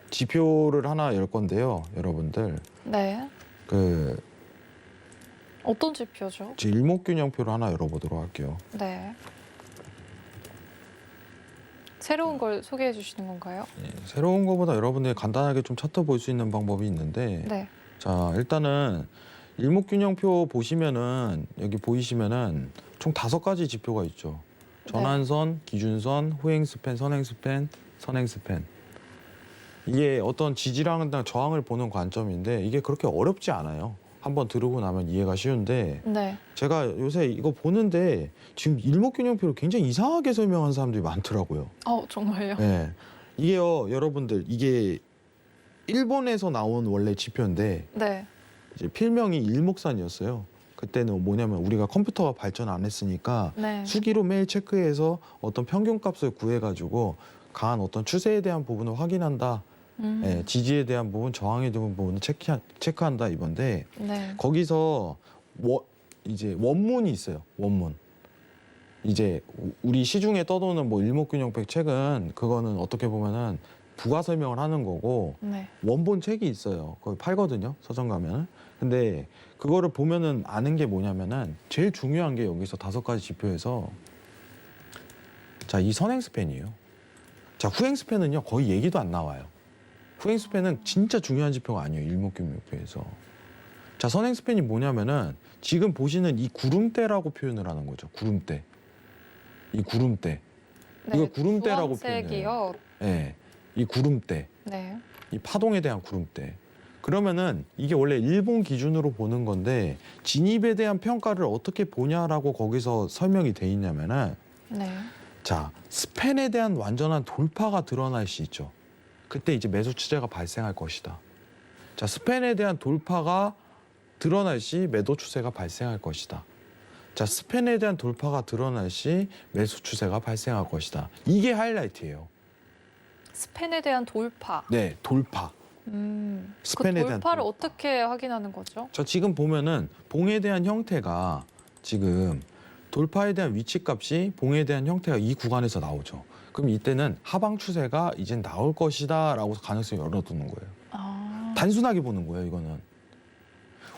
지표를 하나 열 건데요, 여러분들. 네. 어떤 지표죠? 일목균형표를 하나 열어보도록 할게요. 네. 새로운 걸 소개해 주시는 건가요? 예, 새로운 거보다 여러분들이 간단하게 좀 차트 볼 수 있는 방법이 있는데, 네. 자, 일단은 일목균형표 보시면은 여기 보이시면은 총 5가지 지표가 있죠. 전환선, 기준선, 후행스팬, 선행스팬, 선행스팬. 이게 어떤 지지랑 저항을 보는 관점인데 이게 그렇게 어렵지 않아요. 한번 들으고 나면 이해가 쉬운데 네. 제가 요새 이거 보는데 지금 일목균형표를 굉장히 이상하게 설명한 사람들이 많더라고요. 정말요? 네. 이게요, 여러분들 이게 일본에서 나온 원래 지표인데 네. 이제 필명이 일목산이었어요. 그때는 뭐냐면 우리가 컴퓨터가 발전 안 했으니까 네. 수기로 매일 체크해서 어떤 평균값을 구해가지고 강한 어떤 추세에 대한 부분을 확인한다. 예, 지지에 대한 부분, 저항에 대한 부분을 체크한다 이건데 네. 거기서 이제 원문이 있어요. 원문. 이제 우리 시중에 떠도는 뭐 일목균형표 책은 그거는 어떻게 보면은 부가 설명을 하는 거고 네. 원본 책이 있어요. 거기 팔거든요. 서점 가면은. 근데 그거를 보면은 아는 게 뭐냐면은 제일 중요한 게 여기서 5가지 지표에서 자, 이 선행 스팬이에요. 자, 후행 스팬은요 거의 얘기도 안 나와요. 후행 스팬은 진짜 중요한 지표가 아니에요. 일목균형표에서. 자, 선행 스팬이 뭐냐면은 지금 보시는 이 구름대라고 표현을 하는 거죠. 구름대. 이 구름대. 이거 구름대라고 표현해요. 주황색이요. 네, 이 구름대. 네. 이 파동에 대한 구름대. 그러면은 이게 원래 일본 기준으로 보는 건데 진입에 대한 평가를 어떻게 보냐라고 거기서 설명이 돼 있냐면은 네. 자, 스팬에 대한 완전한 돌파가 드러날 수 있죠. 그때 이제 매수 추세가 발생할 것이다. 자, 스팬에 대한 돌파가 드러날 시 매도 추세가 발생할 것이다. 자, 스팬에 대한 돌파가 드러날 시 매수 추세가 발생할 것이다. 이게 하이라이트예요. 스팬에 대한 돌파. 네, 돌파. 스팬에 그 대한 돌파를 돌파. 어떻게 확인하는 거죠? 저 지금 보면은 봉에 대한 형태가 지금 돌파에 대한 위치값이 봉에 대한 형태가 이 구간에서 나오죠. 그럼 이때는 하방 추세가 이젠 나올 것이다라고 가능성을 열어두는 거예요. 단순하게 보는 거예요, 이거는.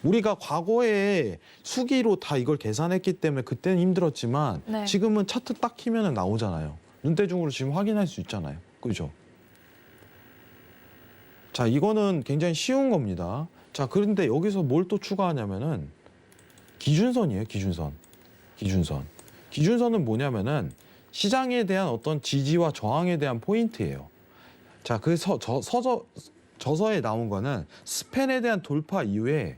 우리가 과거에 수기로 다 이걸 계산했기 때문에 그때는 힘들었지만 네. 지금은 차트 딱 키면 나오잖아요. 눈대중으로 지금 확인할 수 있잖아요. 그죠? 자, 이거는 굉장히 쉬운 겁니다. 자, 그런데 여기서 뭘 또 추가하냐면은 기준선이에요, 기준선. 기준선. 기준선은 뭐냐면은 시장에 대한 어떤 지지와 저항에 대한 포인트예요. 자, 그 저서에 나온 거는 스팬에 대한 돌파 이후에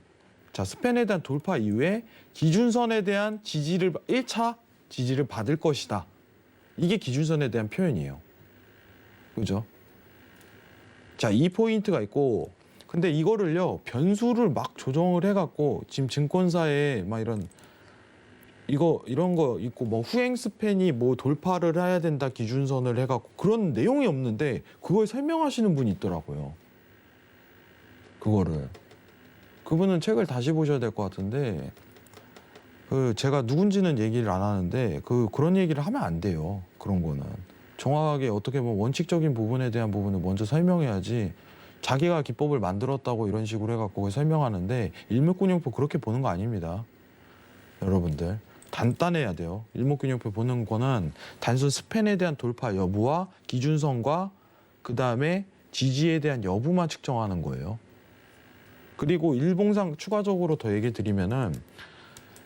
자, 스팬에 대한 돌파 이후에 기준선에 대한 지지를 1차 지지를 받을 것이다. 이게 기준선에 대한 표현이에요. 그죠? 자, 이 포인트가 있고 근데 이거를요 변수를 막 조정을 해갖고 지금 증권사에 막 이런 거 있고 뭐 후행 스팬이 뭐 돌파를 해야 된다 기준선을 해갖고 그런 내용이 없는데 그걸 설명하시는 분이 있더라고요. 그거를 그분은 책을 다시 보셔야 될 것 같은데 제가 누군지는 얘기를 안 하는데 그런 얘기를 하면 안 돼요. 그런 거는 정확하게 어떻게 보면 원칙적인 부분에 대한 부분을 먼저 설명해야지 자기가 기법을 만들었다고 이런 식으로 해갖고 그걸 설명하는데 일목균형표 그렇게 보는 거 아닙니다. 여러분들 단단해야 돼요. 일목균형표 보는 거는 단순 스팬에 대한 돌파 여부와 기준선과 그 다음에 지지에 대한 여부만 측정하는 거예요. 그리고 일봉상 추가적으로 더 얘기 드리면은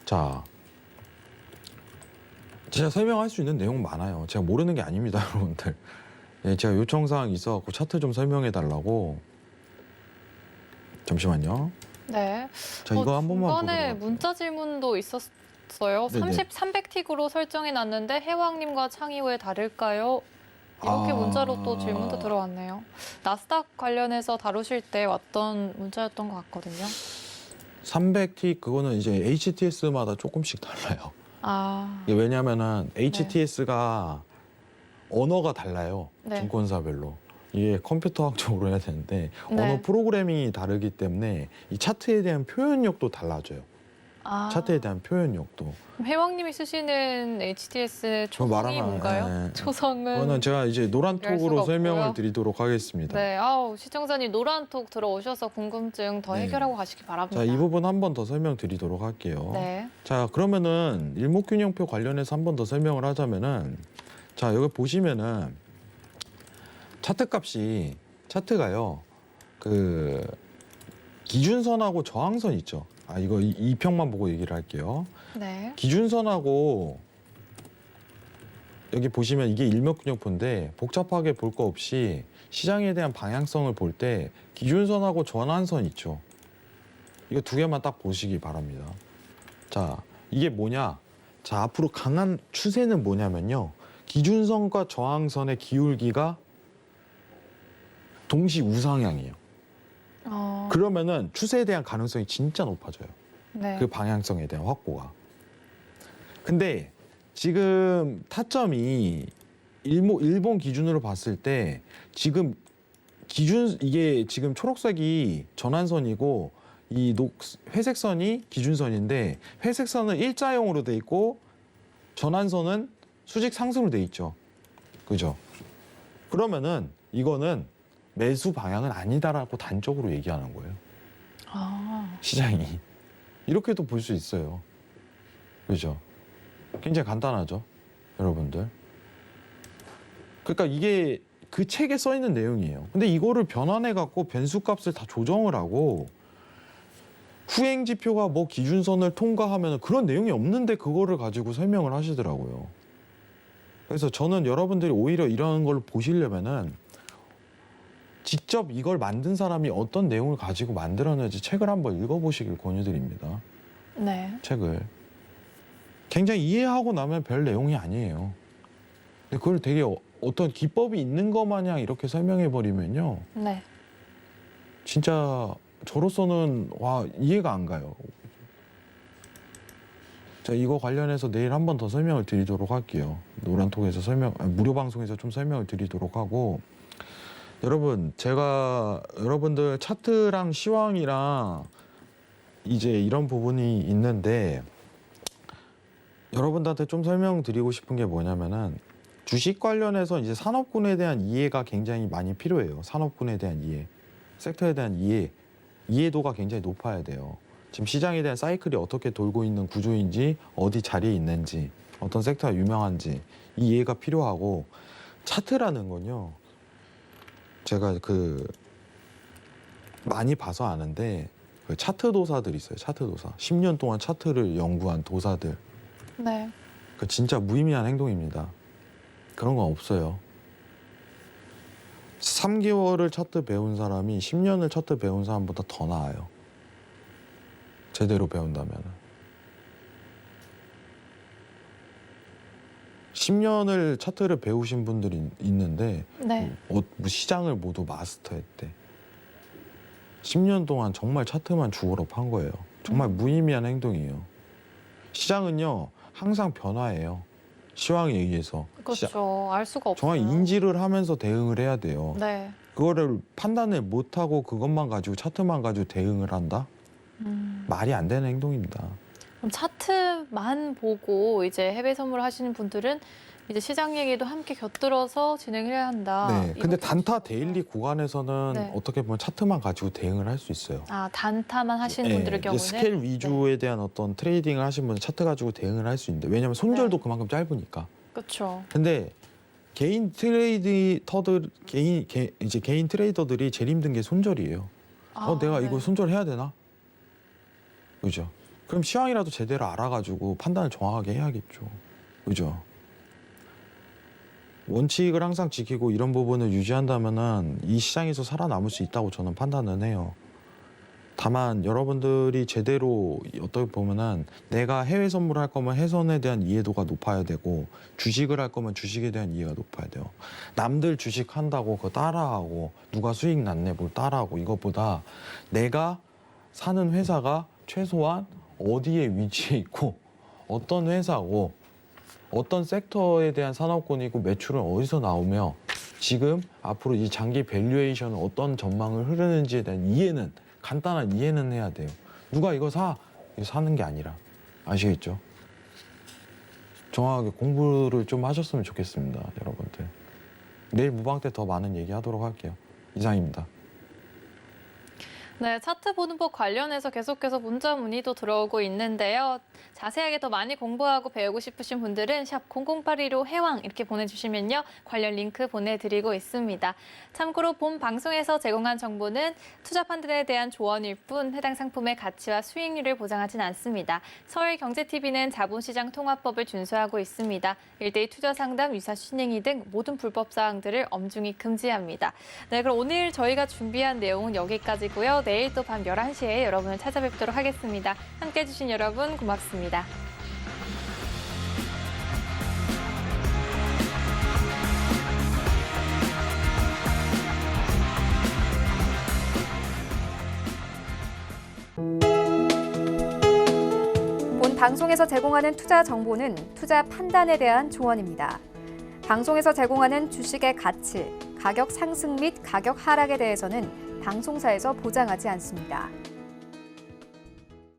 자, 제가 설명할 수 있는 내용 많아요. 제가 모르는 게 아닙니다, 여러분들. 예, 제가 요청사항 있어갖고 차트 좀 설명해 달라고. 잠시만요. 네. 자, 이거 한 번만 보도록 중간에 할게요. 문자 질문도 있었어요. 네네. 300틱으로 설정해 놨는데 해왕님과 창의 왜 다를까요? 이렇게 문자로 또 질문도 들어왔네요. 나스닥 관련해서 다루실 때 왔던 문자였던 것 같거든요. 300T 그거는 이제 HTS마다 조금씩 달라요. 이게 왜냐면은 HTS가 언어가 달라요. 네. 증권사별로. 이게 컴퓨터학적으로 해야 되는데 네. 언어 프로그래밍이 다르기 때문에 이 차트에 대한 표현력도 달라져요. 차트에 대한 표현력도. 해왕님이 쓰시는 HTS 저 초성이 말하면, 뭔가요? 예. 초성은 그거는 제가 이제 노란톡으로 수가 없고요. 설명을 드리도록 하겠습니다. 네, 시청자님 노란톡 들어오셔서 궁금증 더 네. 해결하고 가시기 바랍니다. 자, 이 부분 한 번 더 설명드리도록 할게요. 네, 자, 그러면은 일목균형표 관련해서 한 번 더 설명을 하자면은 자, 여기 보시면은 차트 값이 차트가요. 기준선하고 저항선 있죠. 이거 이 평만 보고 얘기를 할게요. 네, 기준선하고 여기 보시면 이게 일목균형표인데 복잡하게 볼 거 없이 시장에 대한 방향성을 볼 때 기준선하고 전환선 있죠. 이거 두 개만 딱 보시기 바랍니다. 자, 이게 뭐냐? 자, 앞으로 강한 추세는 뭐냐면요. 기준선과 저항선의 기울기가 동시 우상향이에요. 그러면은 추세에 대한 가능성이 진짜 높아져요. 네. 그 방향성에 대한 확보가. 근데 지금 타점이 일본 기준으로 봤을 때 지금 이게 지금 초록색이 전환선이고 이 회색선이 기준선인데 회색선은 일자형으로 돼 있고 전환선은 수직 상승으로 돼 있죠. 그죠? 그러면은 이거는 매수 방향은 아니다라고 단적으로 얘기하는 거예요. 시장이. 이렇게도 볼 수 있어요. 그죠? 굉장히 간단하죠, 여러분들. 그러니까 이게 그 책에 써 있는 내용이에요. 근데 이거를 변환해 갖고 변수값을 다 조정을 하고 후행 지표가 뭐 기준선을 통과하면 그런 내용이 없는데 그거를 가지고 설명을 하시더라고요. 그래서 저는 여러분들이 오히려 이런 걸 보시려면은 직접 이걸 만든 사람이 어떤 내용을 가지고 만들었는지 책을 한번 읽어보시길 권유드립니다. 네. 책을. 굉장히 이해하고 나면 별 내용이 아니에요. 근데 그걸 되게 어떤 기법이 있는 것 마냥 이렇게 설명해 버리면요. 네. 진짜 저로서는 와 이해가 안 가요. 자, 이거 관련해서 내일 한 번 더 설명을 드리도록 할게요. 노란톡에서 무료 방송에서 좀 설명을 드리도록 하고, 여러분 제가 여러분들 차트랑 시황이랑 이제 이런 부분이 있는데 여러분들한테 좀 설명드리고 싶은 게 뭐냐면은 주식 관련해서 이제 산업군에 대한 이해가 굉장히 많이 필요해요. 산업군에 대한 이해, 섹터에 대한 이해도가 굉장히 높아야 돼요. 지금 시장에 대한 사이클이 어떻게 돌고 있는 구조인지, 어디 자리에 있는지, 어떤 섹터가 유명한지 이 이해가 필요하고, 차트라는 건요. 제가 많이 봐서 아는데 그 차트 도사들 있어요. 차트 도사. 10년 동안 차트를 연구한 도사들. 네. 그 진짜 무의미한 행동입니다. 그런 건 없어요. 3개월을 차트 배운 사람이 10년을 차트 배운 사람보다 더 나아요. 제대로 배운다면. 10년을 차트를 배우신 분들이 있는데 네. 시장을 모두 마스터했대. 10년 동안 정말 차트만 주워러 판 거예요. 정말 무의미한 행동이에요. 시장은요 항상 변화해요. 시황에 의해서. 그렇죠. 알 수가 없어요. 정말 인지를 하면서 대응을 해야 돼요. 네. 그거를 판단을 못하고 그것만 가지고 차트만 가지고 대응을 한다? 말이 안 되는 행동입니다. 그럼 차트만 보고 이제 해외 선물 하시는 분들은 이제 시장 얘기도 함께 곁들여서 진행을 해야 한다. 네. 근데 이렇게 단타 데일리 구간에서는 네. 어떻게 보면 차트만 가지고 대응을 할 수 있어요. 단타만 하시는 네, 분들의 이제 경우는 스케일 위주에 대한 어떤 트레이딩을 하시는 분은 차트 가지고 대응을 할 수 있는데, 왜냐하면 손절도 네. 그만큼 짧으니까. 그렇죠. 근데 개인 트레이더들이 제일 힘든 게 손절이에요. 내가 네. 이거 손절해야 되나? 그죠? 그럼 시황이라도 제대로 알아가지고 판단을 정확하게 해야겠죠. 그죠? 원칙을 항상 지키고 이런 부분을 유지한다면은 이 시장에서 살아남을 수 있다고 저는 판단은 해요. 다만 여러분들이 제대로 어떻게 보면은 내가 해외 선물을 할 거면 해선에 대한 이해도가 높아야 되고, 주식을 할 거면 주식에 대한 이해가 높아야 돼요. 남들 주식 한다고 그거 따라하고 누가 수익 났네 뭘 따라하고, 이것보다 내가 사는 회사가 최소한 어디에 위치해 있고 어떤 회사고 어떤 섹터에 대한 산업군이고 매출은 어디서 나오며 지금 앞으로 이 장기 밸류에이션은 어떤 전망을 흐르는지에 대한 이해는, 간단한 이해는 해야 돼요. 누가 이거 사는 게 아니라. 아시겠죠? 정확하게 공부를 좀 하셨으면 좋겠습니다, 여러분들. 내일 무방 때 더 많은 얘기 하도록 할게요. 이상입니다. 네, 차트 보는 법 관련해서 계속해서 문자 문의도 들어오고 있는데요. 자세하게 더 많이 공부하고 배우고 싶으신 분들은 샵 0082로 해왕 이렇게 보내주시면요. 관련 링크 보내드리고 있습니다. 참고로 본 방송에서 제공한 정보는 투자 판단에 대한 조언일 뿐 해당 상품의 가치와 수익률을 보장하진 않습니다. 서울경제TV는 자본시장 통합법을 준수하고 있습니다. 일대일 투자 상담, 유사 신행위 등 모든 불법 사항들을 엄중히 금지합니다. 네, 그럼 오늘 저희가 준비한 내용은 여기까지고요. 내일 또 밤 11시에 여러분을 찾아뵙도록 하겠습니다. 함께해 주신 여러분 고맙습니다. 본 방송에서 제공하는 투자 정보는 투자 판단에 대한 조언입니다. 방송에서 제공하는 주식의 가치, 가격 상승 및 가격 하락에 대해서는 방송사에서 보장하지 않습니다.